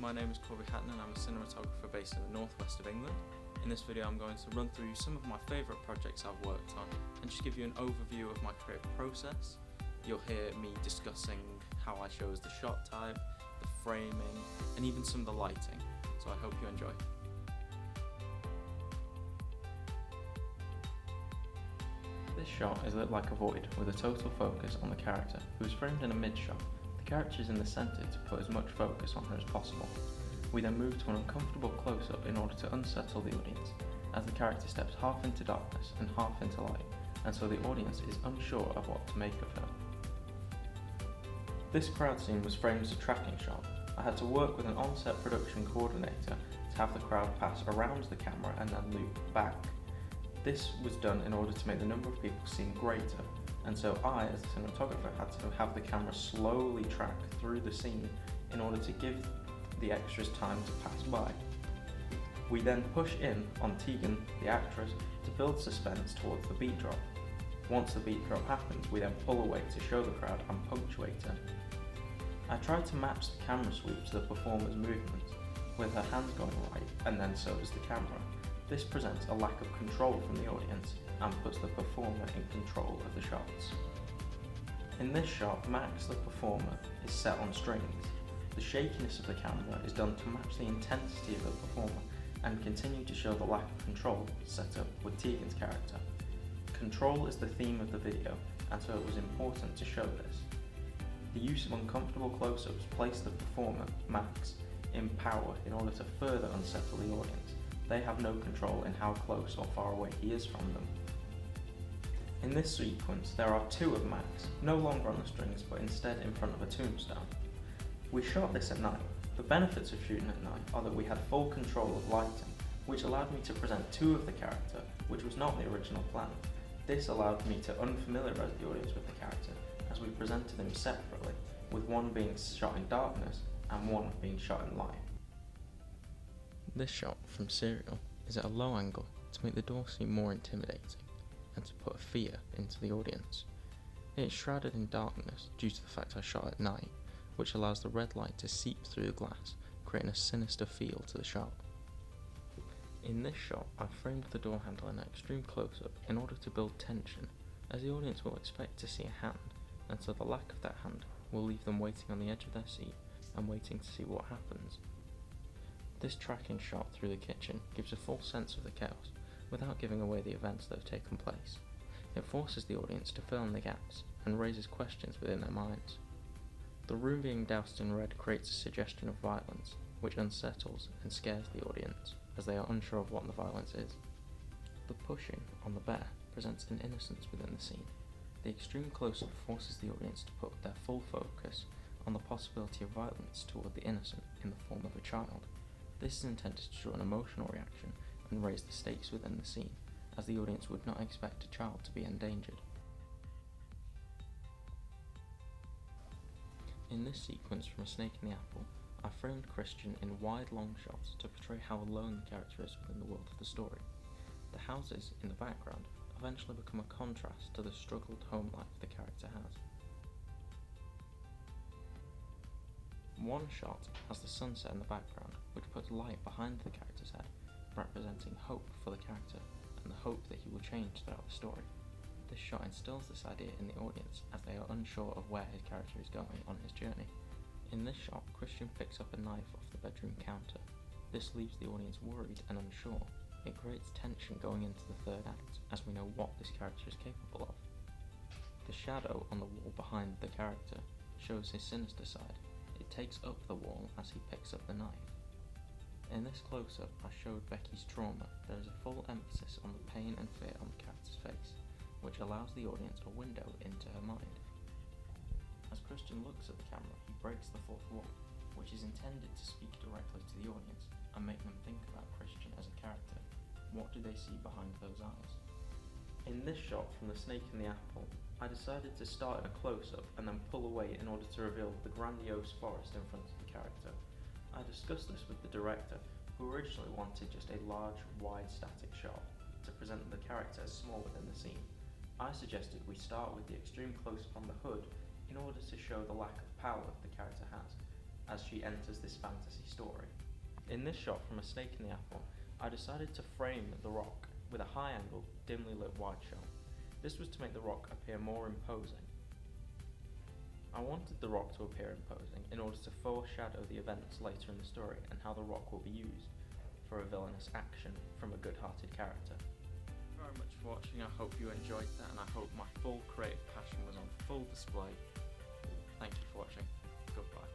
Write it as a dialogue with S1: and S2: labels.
S1: my name is Corby Hatton and I'm a cinematographer based in the northwest of England. In this video I'm going to run through some of my favourite projects I've worked on and just give you an overview of my creative process. You'll hear me discussing how I chose the shot type, the framing, and even some of the lighting, so I hope you enjoy. This shot is lit like a void with a total focus on the character, who is framed in a mid-shot. The character is in the centre to put as much focus on her as possible. We then move to an uncomfortable close-up in order to unsettle the audience, as the character steps half into darkness and half into light, and so the audience is unsure of what to make of her. This crowd scene was framed as a tracking shot. I had to work with an on-set production coordinator to have the crowd pass around the camera and then loop back. This was done in order to make the number of people seem greater, and so I, as a cinematographer, had to have the camera slowly track through the scene in order to give the extras time to pass by. We then push in on Tegan, the actress, to build suspense towards the beat drop. Once the beat drop happens, we then pull away to show the crowd and punctuate her. I tried to match the camera sweep to the performer's movements, with her hands going right, and then so does the camera. This presents a lack of control from the audience and puts the performer in control of the shots. In this shot, Max, the performer, is set on strings. The shakiness of the camera is done to match the intensity of the performer and continue to show the lack of control set up with Tegan's character. Control is the theme of the video, and so it was important to show this. The use of uncomfortable close-ups placed the performer, Max, in power in order to further unsettle the audience. They have no control in how close or far away he is from them. In this sequence, there are two of Max, no longer on the strings but instead in front of a tombstone. We shot this at night. The benefits of shooting at night are that we had full control of lighting, which allowed me to present two of the character, which was not the original plan. This allowed me to unfamiliarize the audience with the character, as we presented them separately, with one being shot in darkness and one being shot in light. This shot from Serial is at a low angle to make the door seem more intimidating and to put fear into the audience. It is shrouded in darkness due to the fact I shot at night, which allows the red light to seep through the glass, creating a sinister feel to the shot. In this shot, I framed the door handle in an extreme close-up in order to build tension, as the audience will expect to see a hand, and so the lack of that hand will leave them waiting on the edge of their seat and waiting to see what happens. This tracking shot through the kitchen gives a full sense of the chaos, without giving away the events that have taken place. It forces the audience to fill in the gaps, and raises questions within their minds. The room being doused in red creates a suggestion of violence, which unsettles and scares the audience, as they are unsure of what the violence is. The pushing on the bear presents an innocence within the scene. The extreme close-up forces the audience to put their full focus on the possibility of violence toward the innocent in the form of a child. This is intended to draw an emotional reaction and raise the stakes within the scene, as the audience would not expect a child to be endangered. In this sequence from A Snake in the Apple, I framed Christian in wide long shots to portray how alone the character is within the world of the story. The houses in the background eventually become a contrast to the struggled home life the character has. One shot has the sunset in the background, which puts light behind the character's head, representing hope for the character and the hope that he will change throughout the story. This shot instills this idea in the audience as they are unsure of where his character is going on his journey. In this shot, Christian picks up a knife off the bedroom counter. This leaves the audience worried and unsure. It creates tension going into the third act, as we know what this character is capable of. The shadow on the wall behind the character shows his sinister side. It takes up the wall as he picks up the knife. In this close-up, I showed Becky's trauma. There is a full emphasis on the pain and fear on the character's face, which allows the audience a window into her mind. As Christian looks at the camera, he breaks the fourth wall, which is intended to speak directly to the audience and make them think about Christian as a character. What do they see behind those eyes? In this shot from The Snake in the Apple, I decided to start in a close-up and then pull away in order to reveal the grandiose forest in front of the character. I discussed this with the director, who originally wanted just a large, wide static shot to present the character as small within the scene. I suggested we start with the extreme close-up on the hood in order to show the lack of power the character has, as she enters this fantasy story. In this shot from A Snake in the Apple, I decided to frame The Rock with a high-angle, dimly lit wide shot. This was to make The Rock appear more imposing. I wanted The Rock to appear imposing in order to foreshadow the events later in the story and how The Rock will be used for a villainous action from a good-hearted character. Thank you very much for watching. I hope you enjoyed that, and I hope my full creative passion was on full display. Thank you for watching. Goodbye.